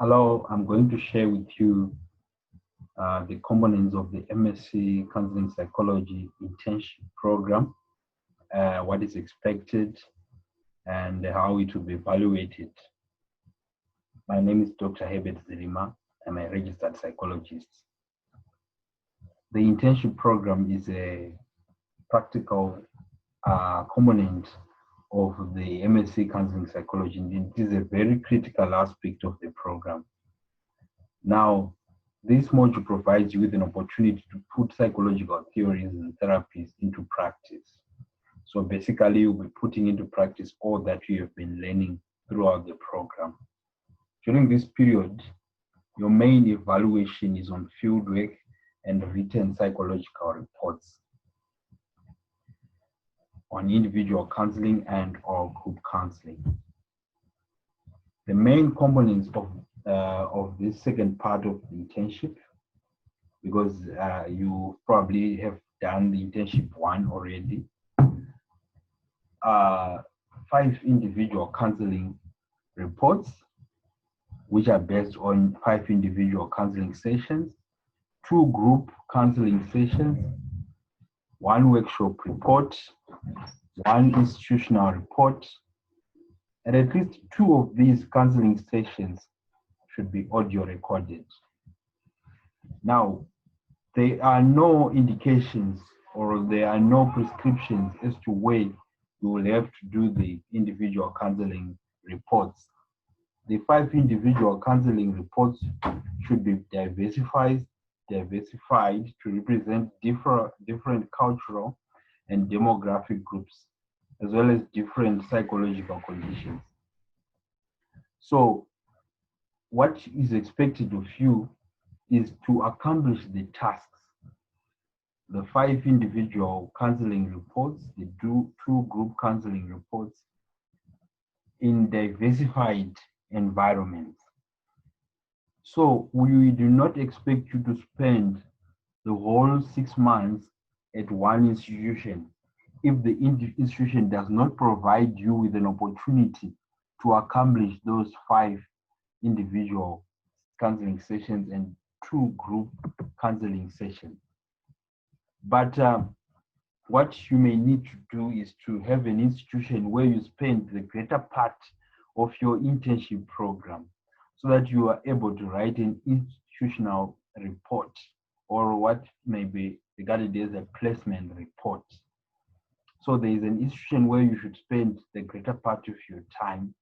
Hello, I'm going to share with you the components of the Msc Counselling Psychology internship program, what is expected, and how it will be evaluated. My name is Dr. Herbert Zilima. I'm a registered psychologist. The internship program is a practical component of the Msc Counselling Psychology. It is a very critical aspect of the program. Now, this module provides you with an opportunity to put psychological theories and therapies into practice. So basically, you'll be putting into practice all that you have been learning throughout the program. During this period, your main evaluation is on fieldwork and written psychological reports on individual counseling and or group counseling. The main components of this second part of the internship, because you probably have done the internship 1 already, 5 individual counseling reports, which are based on 5 individual counseling sessions, 2 group counseling sessions, 1 workshop report, 1 institutional report, and at least 2 of these counseling sessions should be audio recorded. Now, there are no indications or there are no prescriptions as to where you will have to do the individual counseling reports. The 5 individual counseling reports should be diversified to represent different cultural and demographic groups, as well as different psychological conditions. So what is expected of you is to accomplish the tasks. The 5 individual counseling reports, the 2 group counseling reports in diversified environments. So we do not expect you to spend the whole 6 months at one institution if the institution does not provide you with an opportunity to accomplish those 5 individual counseling sessions and 2 group counseling sessions. But what you may need to do is to have an institution where you spend the greater part of your internship program so that you are able to write an institutional report, or what may be regarded as a placement report. So there is an institution where you should spend the greater part of your time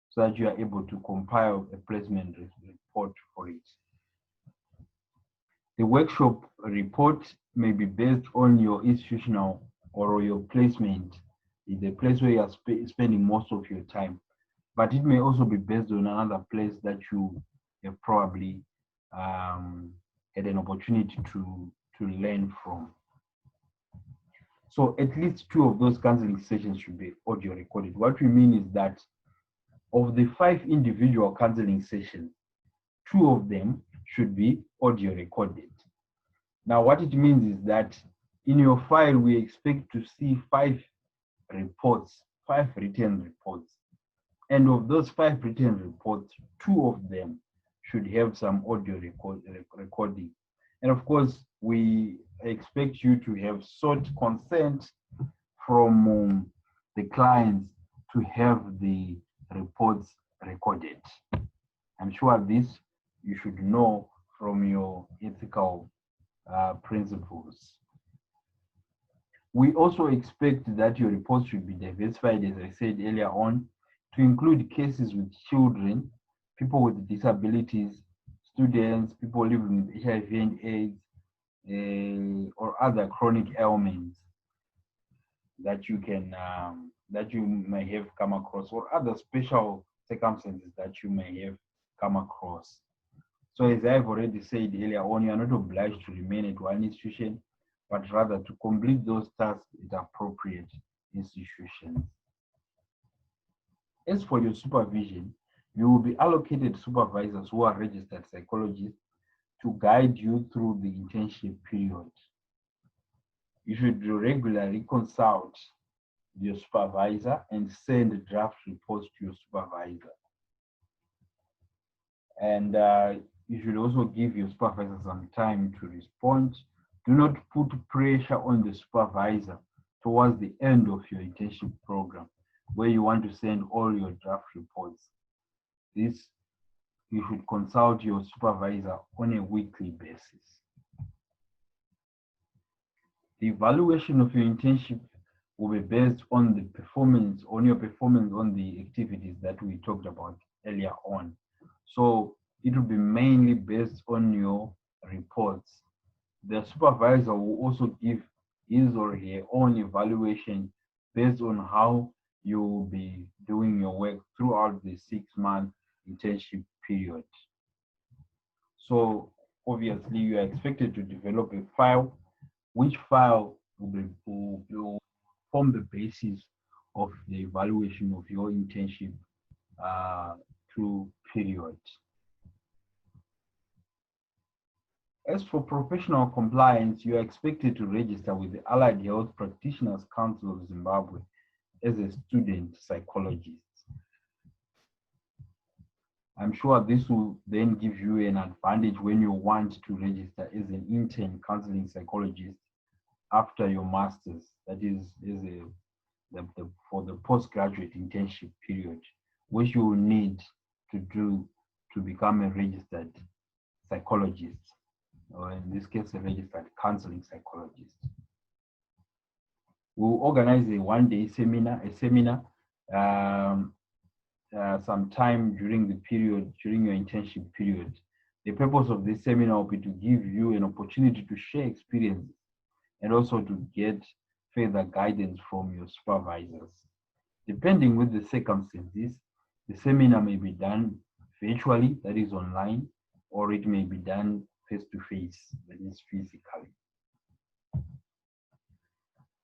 so that you are able to compile a placement report for it. The workshop report may be based on your institutional or your placement, the place where you are spending most of your time. But it may also be based on another place that you have probably had an opportunity to learn from. So at least 2 of those counseling sessions should be audio recorded. What we mean is that of the 5 individual counseling sessions, 2 of them should be audio recorded. Now, what it means is that in your file, we expect to see 5 reports, 5 written reports. And of those 5 written reports, 2 of them should have some audio recording. And of course, we expect you to have sought consent from the clients to have the reports recorded. I'm sure this you should know from your ethical principles. We also expect that your reports should be diversified, as I said earlier on, to include cases with children, people with disabilities, students, people living with HIV and AIDS, or other chronic ailments that you can that you may have come across, or other special circumstances that you may have come across. So as I've already said earlier on, you are not obliged to remain at one institution, but rather to complete those tasks at appropriate institutions. As for your supervision, you will be allocated supervisors who are registered psychologists to guide you through the internship period. You should regularly consult your supervisor and send draft reports to your supervisor. And you should also give your supervisor some time to respond. Do not put pressure on the supervisor towards the end of your internship program, where you want to send all your draft reports. This, you should consult your supervisor on a weekly basis. The evaluation of your internship will be based on the performance, on your performance on the activities that we talked about earlier on. So it will be mainly based on your reports. The supervisor will also give his or her own evaluation based on how you will be doing your work throughout the 6-month internship period. So obviously you are expected to develop a file, which file will form the basis of the evaluation of your internship through period. As for professional compliance, you are expected to register with the Allied Health Practitioners Council of Zimbabwe as a student psychologist. I'm sure this will then give you an advantage when you want to register as an intern counseling psychologist after your master's, that is for the postgraduate internship period, which you will need to do to become a registered psychologist, or in this case, a registered counseling psychologist. We'll organize a one-day seminar, sometime during the period, during your internship period. The purpose of this seminar will be to give you an opportunity to share experience and also to get further guidance from your supervisors. Depending with the circumstances, the seminar may be done virtually, that is online, or it may be done face-to-face, that is physically.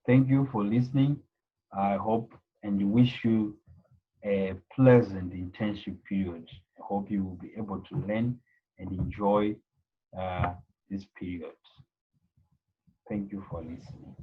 Thank you for listening. I hope and wish you a pleasant internship period. I hope you will be able to learn and enjoy this period. Thank you for listening.